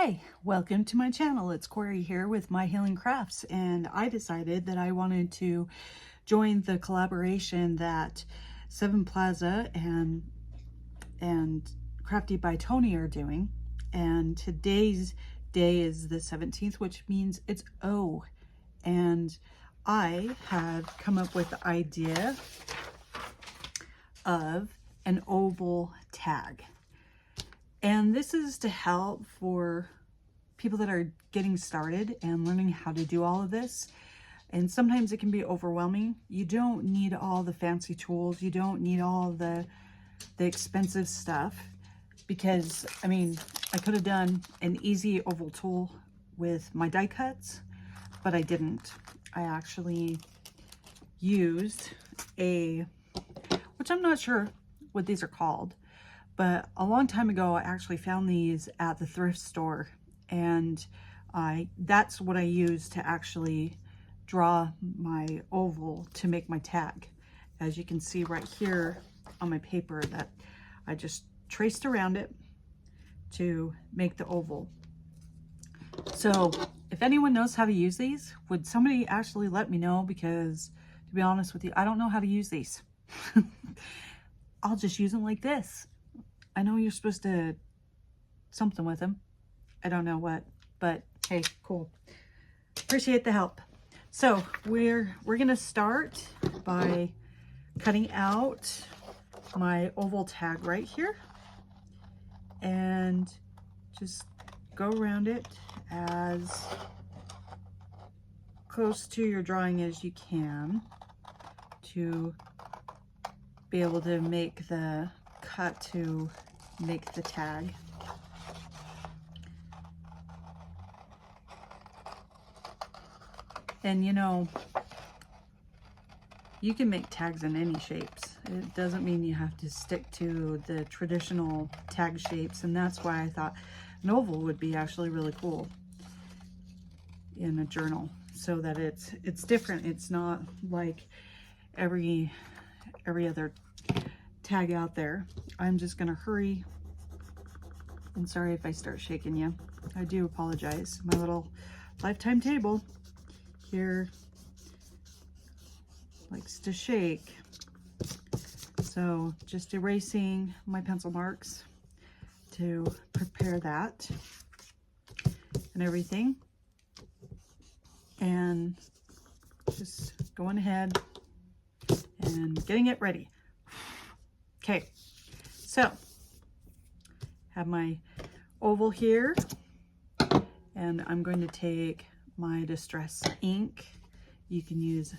Hi, welcome to my channel. It's Corey here with My Healing Crafts, and I decided that I wanted to join the collaboration that Seven Plaza and Crafty by Tony are doing. And today's day is the 17th, which means it's O. And I have come up with the idea of an oval tag. And this is to help for people that are getting started and learning how to do all of this. And sometimes it can be overwhelming. You don't need all the fancy tools. You don't need all the expensive stuff, because I mean, I could have done an easy oval tool with my die cuts, but I didn't. I actually used which I'm not sure what these are called, but a long time ago, I actually found these at the thrift store, and that's what I used to actually draw my oval to make my tag. As you can see right here on my paper, that I just traced around it to make the oval. So if anyone knows how to use these, would somebody actually let me know? Because to be honest with you, I don't know how to use these. I'll just use them like this. I know you're supposed to something with them. I don't know what, but hey, cool. Appreciate the help. So we're gonna start by cutting out my oval tag right here and just go around it as close to your drawing as you can to be able to make the cut to make the tag. And you know, you can make tags in any shapes. It doesn't mean you have to stick to the traditional tag shapes, and that's why I thought an oval would be actually really cool in a journal, so that it's different. It's not like every other tag out there. I'm just gonna hurry, and sorry if I start shaking you. I do apologize. My little lifetime table here likes to shake. So just erasing my pencil marks to prepare that and everything, and just going ahead and getting it ready. Okay, so have my oval here, and I'm going to take my Distress ink. You can use,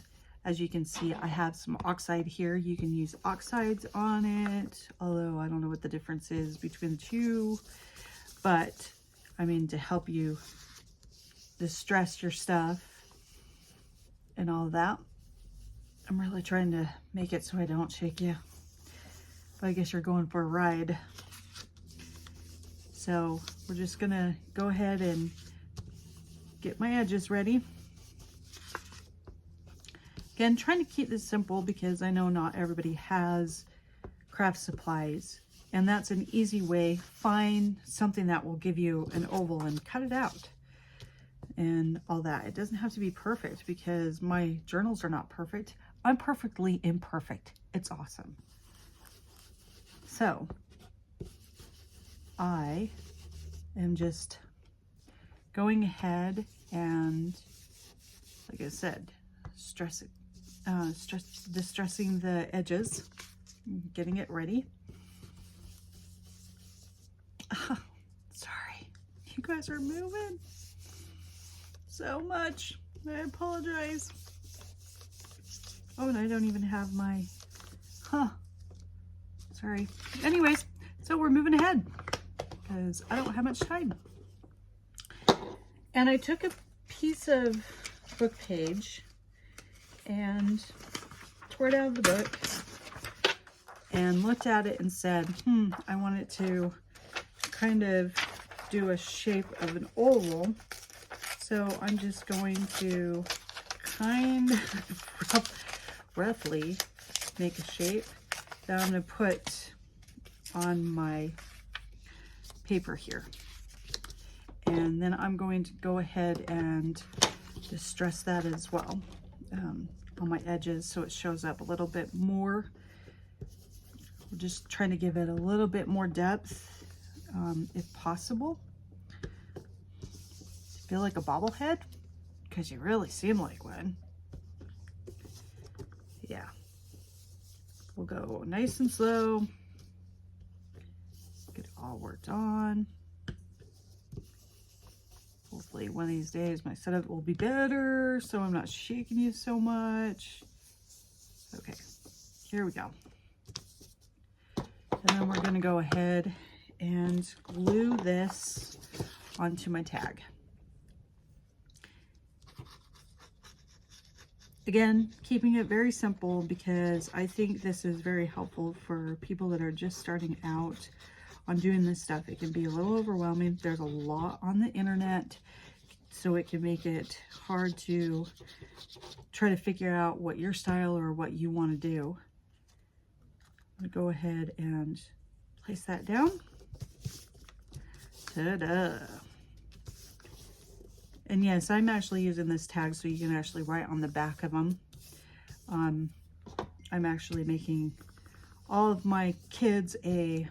as you can see, I have some oxide here. You can use oxides on it, although I don't know what the difference is between the two, but I mean, to help you distress your stuff and all that. I'm really trying to make it so I don't shake you, but I guess you're going for a ride. So we're just gonna go ahead and get my edges ready. Again, trying to keep this simple because I know not everybody has craft supplies, and that's an easy way. Find something that will give you an oval and cut it out and all that. It doesn't have to be perfect, because my journals are not perfect. I'm perfectly imperfect. It's awesome. So I am just going ahead and, like I said, distressing the edges, getting it ready. Sorry, you guys are moving so much. I apologize. Oh, and I don't even have my, sorry. Anyways, so we're moving ahead because I don't have much time. And I took a piece of book page and tore it out of the book and looked at it and said, I want it to kind of do a shape of an oval. So I'm just going to kind of roughly make a shape that I'm going to put on my paper here. And then I'm going to go ahead and distress that as well on my edges so it shows up a little bit more. We're just trying to give it a little bit more depth if possible. Feel like a bobblehead? Because you really seem like one. Yeah. We'll go nice and slow. Get it all worked on. Hopefully one of these days my setup will be better so I'm not shaking you so much. Okay, here we go. And then we're going to go ahead and glue this onto my tag. Again, keeping it very simple because I think this is very helpful for people that are just starting out on doing this stuff. It can be a little overwhelming. There's a lot on the internet, so it can make it hard to try to figure out what your style or what you want to do. I'm going to go ahead and place that down. Ta-da! And yes, I'm actually using this tag so you can actually write on the back of them. I'm actually making all of my kids a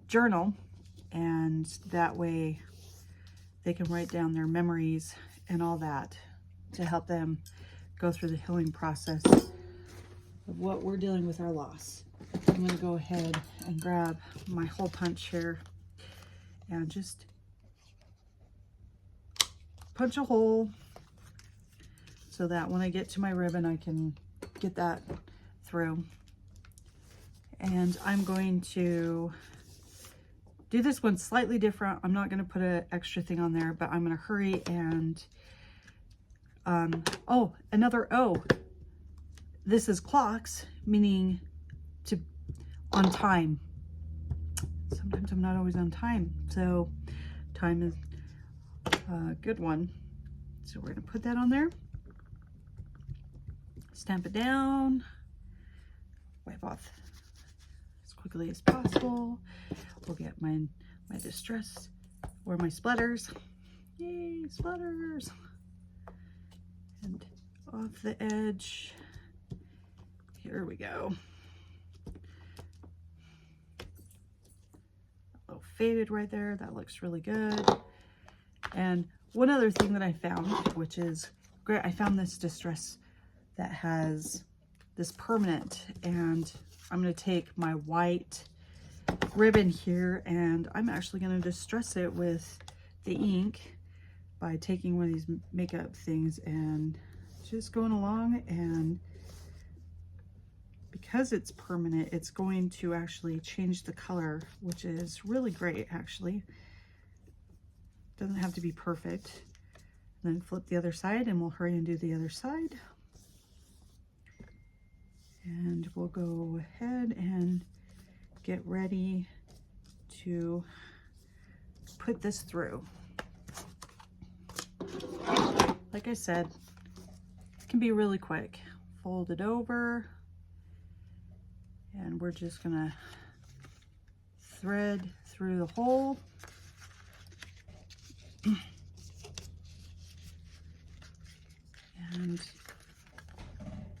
journal, and that way they can write down their memories and all that to help them go through the healing process of what we're dealing with our loss. I'm going to go ahead and grab my hole punch here and just punch a hole so that when I get to my ribbon I can get that through. And I'm going to do this one slightly different. I'm not going to put an extra thing on there, but I'm going to hurry and oh, another O. This is clocks, meaning to on time. Sometimes I'm not always on time, so time is a good one. So we're going to put that on there, stamp it down, wipe off as quickly as possible. We'll get my distress or my splatters. Yay, splatters! And off the edge. Here we go. A little faded right there. That looks really good. And one other thing that I found, which is great, I found this distress that has this permanent, and I'm going to take my white ribbon here and I'm actually going to distress it with the ink by taking one of these makeup things and just going along, and because it's permanent it's going to actually change the color, which is really great. Actually, doesn't have to be perfect. And then flip the other side and we'll hurry and do the other side, and we'll go ahead and get ready to put this through. Like I said, it can be really quick. Fold it over and we're just gonna thread through the hole. And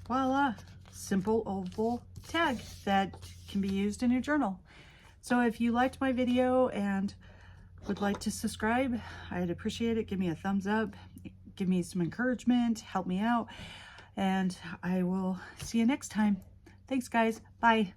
voila, simple oval tag that can be used in your journal. So if you liked my video and would like to subscribe, I'd appreciate it. Give me a thumbs up, give me some encouragement, help me out, and I will see you next time. Thanks guys, bye.